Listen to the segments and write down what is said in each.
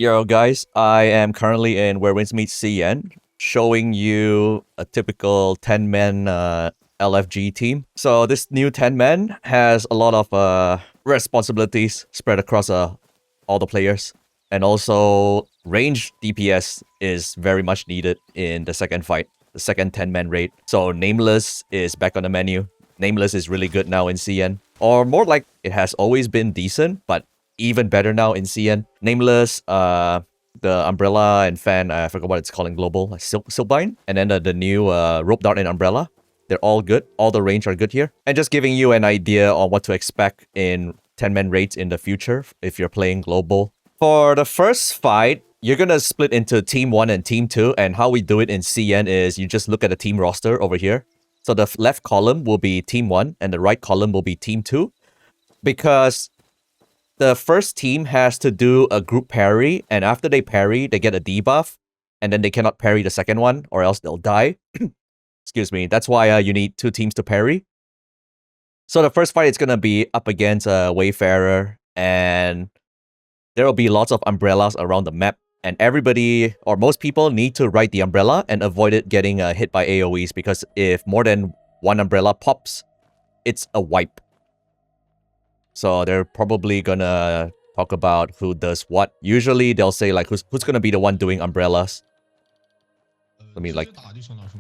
Yo guys, I am currently in Where Winds Meet CN, showing you a typical 10-man LFG team. So this new 10-man has a lot of responsibilities spread across all the players. And also, range DPS is very much needed in the second fight, the second 10-man raid. So Nameless is back on the menu. Nameless is really good now in CN. Or more like, it has always been decent, but even better now in CN. Nameless, the Umbrella and Fan, I forgot what it's called in Global, like Silkbind. And then the new Rope Dart and Umbrella. They're all good. All the range are good here. And just giving you an idea on what to expect in 10-man raids in the future if you're playing Global. For the first fight, you're gonna split into Team 1 and Team 2. And how we do it in CN is you just look at the team roster over here. So the left column will be Team 1 and the right column will be Team 2. Because the first team has to do a group parry, and after they parry, they get a debuff, and then they cannot parry the second one, or else they'll die. Excuse me. That's why you need two teams to parry. So the first fight is going to be up against Wayfarer, and there will be lots of umbrellas around the map, and everybody, or most people, need to ride the umbrella and avoid it getting hit by AoEs, because if more than one umbrella pops, it's a wipe. So they're probably gonna talk about who does what. Usually they'll say like who's gonna be the one doing umbrellas. Let me like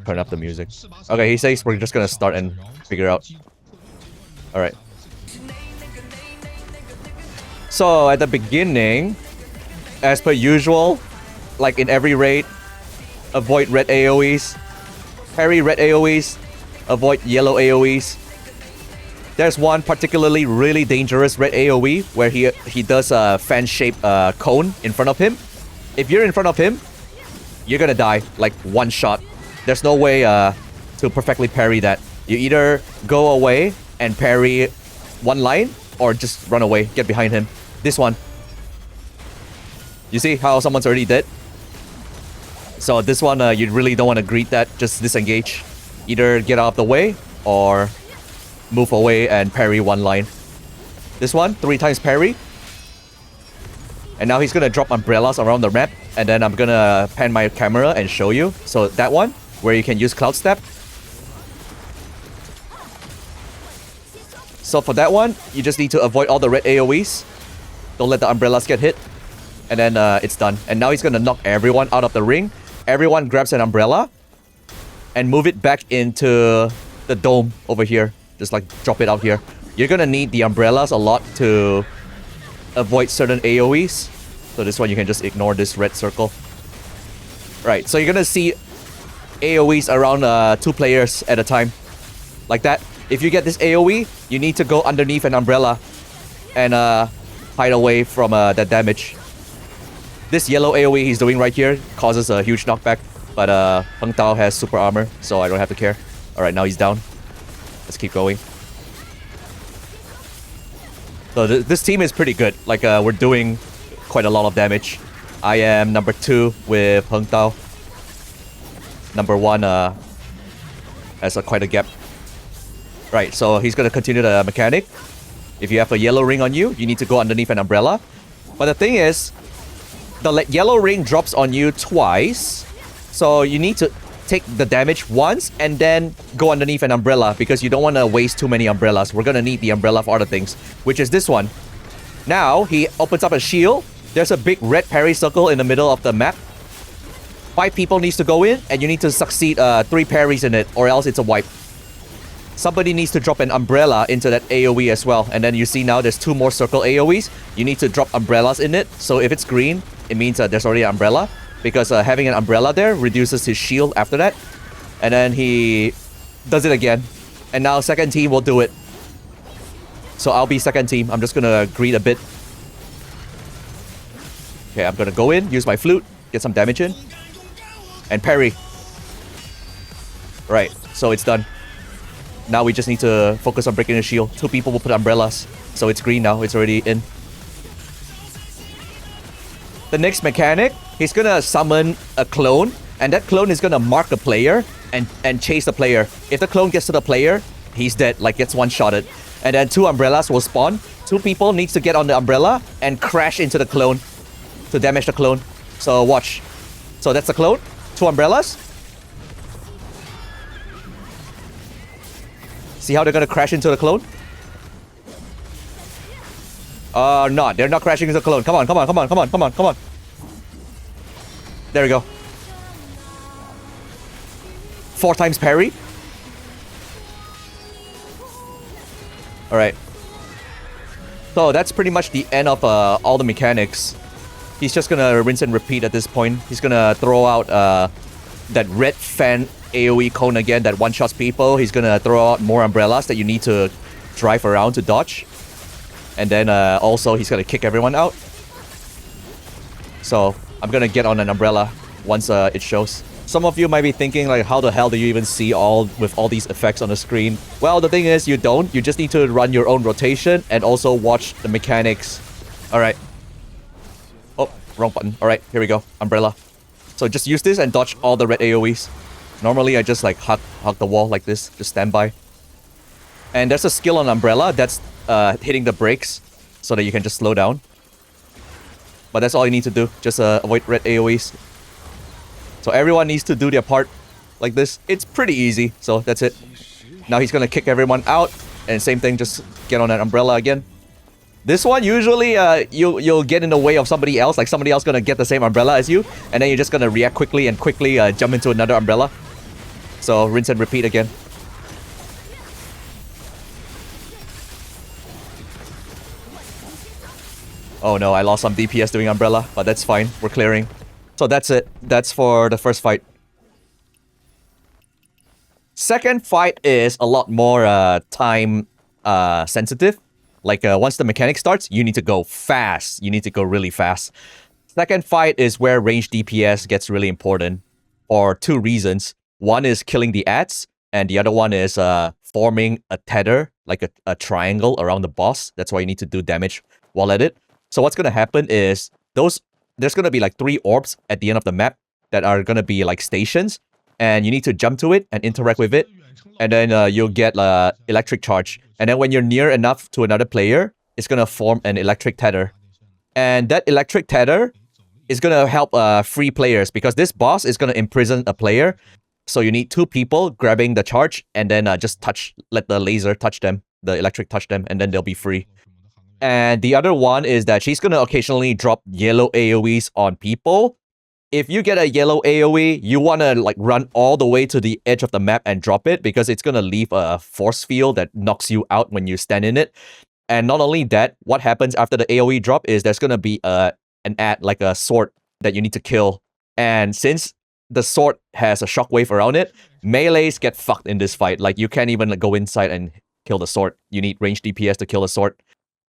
turn up the music. Okay, he says we're just gonna start and figure out. Alright. So at the beginning, as per usual, like in every raid, avoid red AoEs, parry red AoEs, avoid yellow AoEs. There's one particularly really dangerous red AoE where he does a fan-shaped cone in front of him. If you're in front of him, you're gonna die, like one shot. There's no way to perfectly parry that. You either go away and parry one line, or just run away, get behind him. This one. You see how someone's already dead? So this one, you really don't want to greet that, just disengage. Either get out of the way, or move away and parry one line. This one, 3 times parry. And now he's gonna drop umbrellas around the map. And then I'm gonna pan my camera and show you. So that one, where you can use Cloud Step. So for that one, you just need to avoid all the red AoEs. Don't let the umbrellas get hit. And then it's done. And now he's gonna knock everyone out of the ring. Everyone grabs an umbrella and move it back into the dome over here. Just like drop it out here. You're gonna need the umbrellas a lot to avoid certain AoEs. So this one you can just ignore this red circle. Right, so you're gonna see AoEs around 2 players at a time. Like that. If you get this AoE, you need to go underneath an umbrella and hide away from that damage. This yellow AoE he's doing right here causes a huge knockback. But Peng has super armor, so I don't have to care. Alright, now he's down. Let's keep going. So this team is pretty good. Like, we're doing quite a lot of damage. I am number 2 with Peng Tao. Number 1 has quite a gap. Right, so he's gonna continue the mechanic. If you have a yellow ring on you, you need to go underneath an umbrella. But the thing is, the yellow ring drops on you twice. So you need to take the damage once and then go underneath an umbrella, because you don't want to waste too many umbrellas. We're gonna need the umbrella for other things, which is this one. Now he opens up a shield. There's a big red parry circle in the middle of the map. 5 people needs to go in, and you need to succeed 3 parries in it, or else it's a wipe. Somebody needs to drop an umbrella into that AoE as well. And then you see now there's 2 more circle AoEs. You need to drop umbrellas in it. So if it's green, it means there's already an umbrella, because having an umbrella there reduces his shield after that. And then he does it again. And now second team will do it. So I'll be second team. I'm just gonna greet a bit. Okay, I'm gonna go in, use my flute, get some damage in. And parry. Right, so it's done. Now we just need to focus on breaking the shield. 2 people will put umbrellas. So it's green now, it's already in. The next mechanic, he's gonna summon a clone, and that clone is gonna mark the player and chase the player. If the clone gets to the player, he's dead, like gets one-shotted. And then 2 umbrellas will spawn. 2 people needs to get on the umbrella and crash into the clone. to damage the clone. So watch. So that's the clone. 2 umbrellas. See how they're gonna crash into the clone? Not. They're not crashing into the clone. Come on, come on, come on, come on, come on, come on. There we go. 4 times parry. Alright. So that's pretty much the end of all the mechanics. He's just gonna rinse and repeat at this point. He's gonna throw out that red fan AoE cone again that one-shots people. He's gonna throw out more umbrellas that you need to drive around to dodge. And then also he's gonna kick everyone out. So I'm gonna get on an umbrella once it shows. Some of you might be thinking like, how the hell do you even see with all these effects on the screen? Well, the thing is, you don't. You just need to run your own rotation and also watch the mechanics. Alright. Oh, wrong button. Alright, here we go. Umbrella. So just use this and dodge all the red AoEs. Normally, I just like hug the wall like this. Just stand by. And there's a skill on Umbrella that's hitting the brakes so that you can just slow down. But that's all you need to do. Just avoid red AoEs. So everyone needs to do their part like this. It's pretty easy. So that's it. Now he's gonna kick everyone out. And same thing, just get on that umbrella again. This one, usually you'll get in the way of somebody else. Like somebody else gonna get the same umbrella as you. And then you're just gonna react quickly and quickly jump into another umbrella. So rinse and repeat again. Oh no, I lost some DPS doing umbrella. But that's fine. We're clearing. So that's it. That's for the first fight. Second fight is a lot more time sensitive. Like once the mechanic starts, you need to go fast. You need to go really fast. Second fight is where range DPS gets really important for 2 reasons. One is killing the ads, and the other one is forming a tether, like a triangle around the boss. That's why you need to do damage while at it. So what's gonna happen is there's gonna be like 3 orbs at the end of the map that are gonna be like stations, and you need to jump to it and interact with it, and then you'll get electric charge. And then when you're near enough to another player, it's gonna form an electric tether, and that electric tether is gonna help free players because this boss is gonna imprison a player. So you need 2 people grabbing the charge and then just let the laser touch them, the electric touch them, and then they'll be free. And the other one is that she's gonna occasionally drop yellow AoEs on people. If you get a yellow AoE, you wanna like run all the way to the edge of the map and drop it because it's gonna leave a force field that knocks you out when you stand in it. And not only that, what happens after the AoE drop is there's gonna be an ad, like a sword that you need to kill. And since the sword has a shockwave around it, melees get fucked in this fight. Like you can't even go inside and kill the sword. You need range DPS to kill the sword.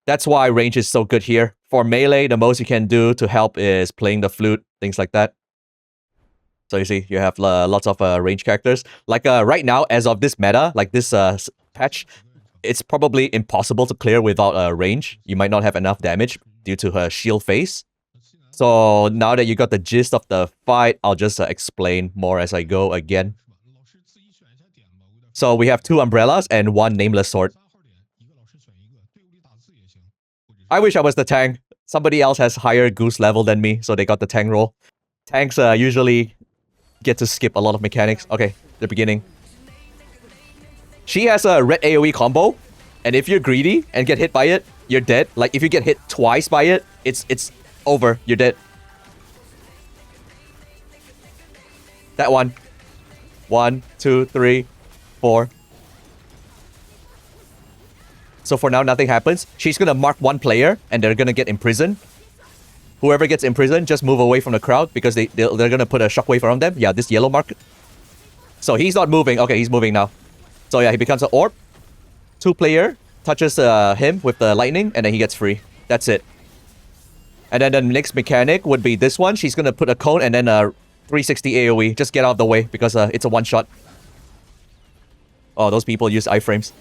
That's why range is so good here. For melee, the most you can do to help is playing the flute, things like that. So you see, you have lots of range characters. Like right now, as of this meta, like this patch, it's probably impossible to clear without range. You might not have enough damage due to her shield phase. So now that you got the gist of the fight, I'll just explain more as I go again. So we have 2 umbrellas and 1 nameless sword. I wish I was the tank. Somebody else has higher goose level than me, so they got the tank role. Tanks usually get to skip a lot of mechanics. Okay, the beginning. She has a red AoE combo, and if you're greedy and get hit by it, you're dead. Like if you get hit twice by it, it's over. You're dead. That one. 1, 2, 3, 4. So for now, nothing happens. She's gonna mark 1 player, and they're gonna get imprisoned. Whoever gets imprisoned, just move away from the crowd because they're gonna put a shockwave around them. Yeah, this yellow mark. So he's not moving. Okay, he's moving now. So yeah, he becomes an orb. 2 player touches him with the lightning, and then he gets free. That's it. And then the next mechanic would be this one. She's gonna put a cone and then a 360 AoE. Just get out of the way because it's a one-shot. Oh, those people use iframes.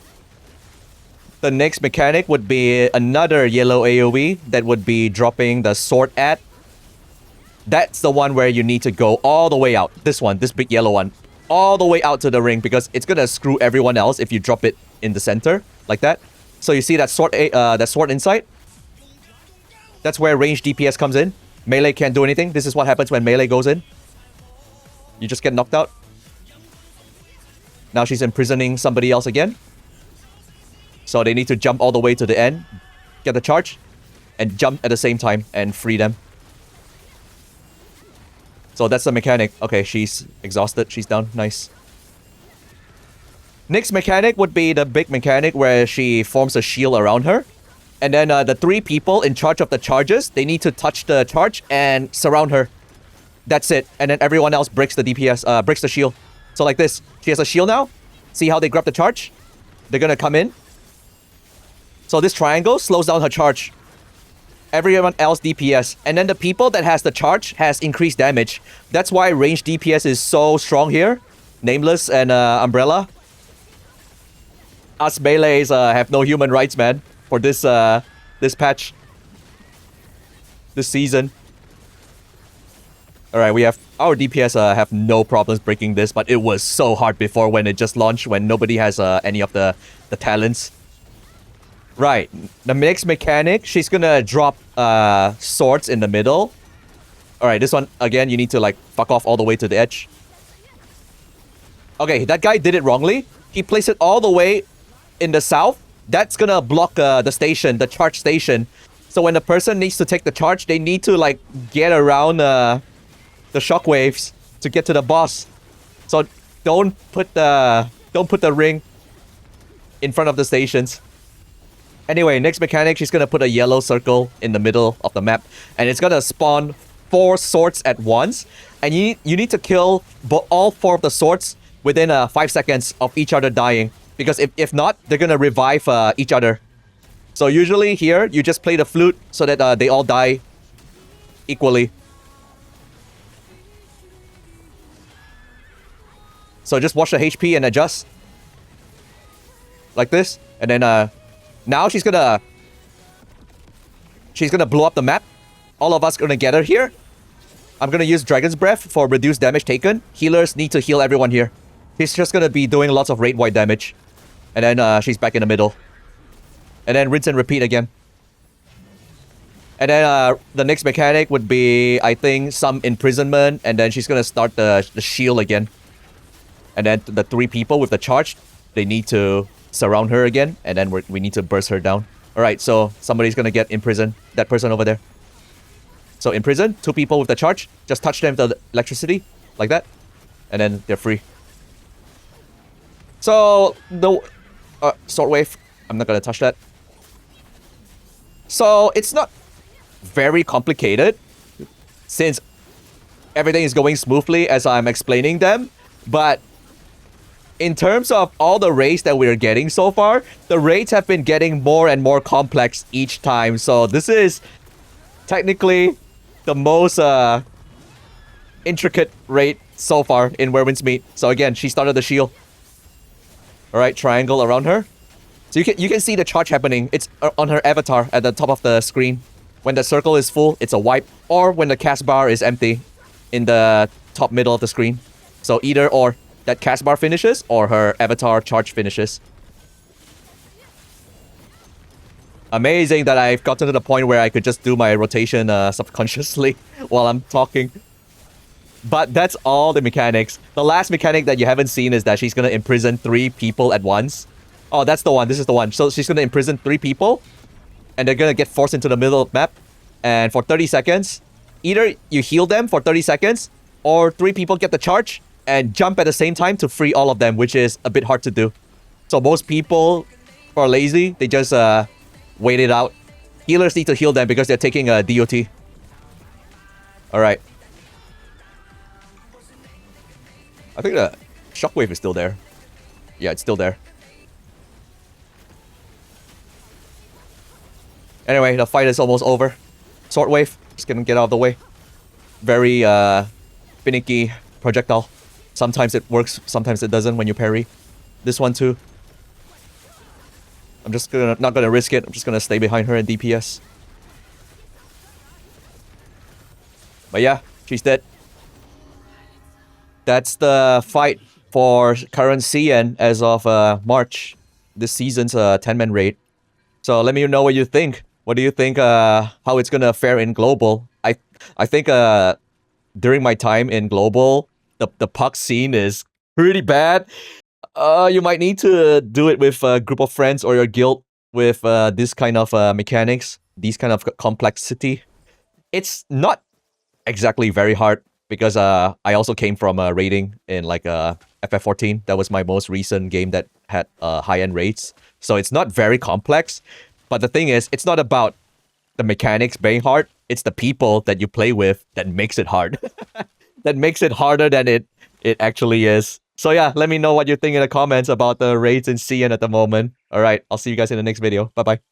The next mechanic would be another yellow AoE that would be dropping the sword at. That's the one where you need to go all the way out. This one, this big yellow one. All the way out to the ring because it's gonna screw everyone else if you drop it in the center like that. So you see that sword inside? That's where range DPS comes in. Melee can't do anything. This is what happens when melee goes in. You just get knocked out. Now she's imprisoning somebody else again. So they need to jump all the way to the end, get the charge, and jump at the same time and free them. So that's the mechanic. Okay, she's exhausted. She's down. Nice. Next mechanic would be the big mechanic where she forms a shield around her. And then the 3 people in charge of the charges, they need to touch the charge and surround her. That's it. And then everyone else breaks the DPS, breaks the shield. So like this. She has a shield now. See how they grab the charge? They're gonna come in. So this triangle slows down her charge. Everyone else DPS. And then the people that has the charge has increased damage. That's why range DPS is so strong here. Nameless and Umbrella. Us melees have no human rights, man. For this this patch. This season. Alright, we have... Our DPS have no problems breaking this, but it was so hard before when it just launched, when nobody has any of the talents. Right, the next mechanic, she's gonna drop swords in the middle. Alright, this one, again, you need to like fuck off all the way to the edge. Okay, that guy did it wrongly. He placed it all the way in the south. That's gonna block the station, the charge station. So when the person needs to take the charge, they need to like get around the shockwaves to get to the boss. So don't put the ring in front of the stations. Anyway, next mechanic, she's gonna put a yellow circle in the middle of the map, and it's gonna spawn 4 swords at once. And you need to kill all 4 of the swords within 5 seconds of each other dying, because if not, they're gonna revive each other. So usually here, you just play the flute so that they all die equally. So just watch the HP and adjust. Like this. And then now she's gonna blow up the map. All of us gonna gather here. I'm gonna use Dragon's Breath for reduced damage taken. Healers need to heal everyone here. She's just gonna be doing lots of rate-wide damage. And then she's back in the middle. And then rinse and repeat again. And then the next mechanic would be, I think, some imprisonment. And then she's gonna start the shield again. And then the 3 people with the charge, they need to surround her again. And then we need to burst her down. Alright, so somebody's gonna get imprisoned. That person over there. So imprison, 2 people with the charge. Just touch them with the electricity. Like that. And then they're free. So, the... sword wave. I'm not gonna touch that. So, it's not very complicated. Since everything is going smoothly as I'm explaining them. But... in terms of all the raids that we're getting so far, the raids have been getting more and more complex each time. So this is technically the most intricate raid so far in Where Winds Meet. So again, she started the shield. Alright, triangle around her. So you can see the charge happening. It's on her avatar at the top of the screen. When the circle is full, it's a wipe. Or when the cast bar is empty in the top middle of the screen. So either or. That cast bar finishes, or her avatar charge finishes. Amazing that I've gotten to the point where I could just do my rotation subconsciously while I'm talking. But that's all the mechanics. The last mechanic that you haven't seen is that she's gonna imprison 3 people at once. Oh, that's the one. This is the one. So she's gonna imprison 3 people. And they're gonna get forced into the middle of the map. And for 30 seconds, either you heal them for 30 seconds, or 3 people get the charge and jump at the same time to free all of them, which is a bit hard to do. So most people who are lazy, they just wait it out. Healers need to heal them because they're taking a DOT. Alright. I think the shockwave is still there. Yeah, it's still there. Anyway, the fight is almost over. Sword wave, just gonna get out of the way. Very finicky projectile. Sometimes it works, sometimes it doesn't when you parry. This one too. I'm just not gonna risk it. I'm just gonna stay behind her in DPS. But yeah, she's dead. That's the fight for current CN as of March. This season's 10-man raid. So let me know what you think. What do you think how it's gonna fare in global? I I think during my time in global, the puck scene is pretty bad. You might need to do it with a group of friends or your guild with this kind of mechanics, these kind of complexity. It's not exactly very hard because I also came from raiding in like FF14. That was my most recent game that had high end raids. So it's not very complex. But the thing is, it's not about the mechanics being hard. It's the people that you play with that makes it hard. That makes it harder than it actually is. So yeah, let me know what you think in the comments about the raids in CN at the moment. All right, I'll see you guys in the next video. Bye bye.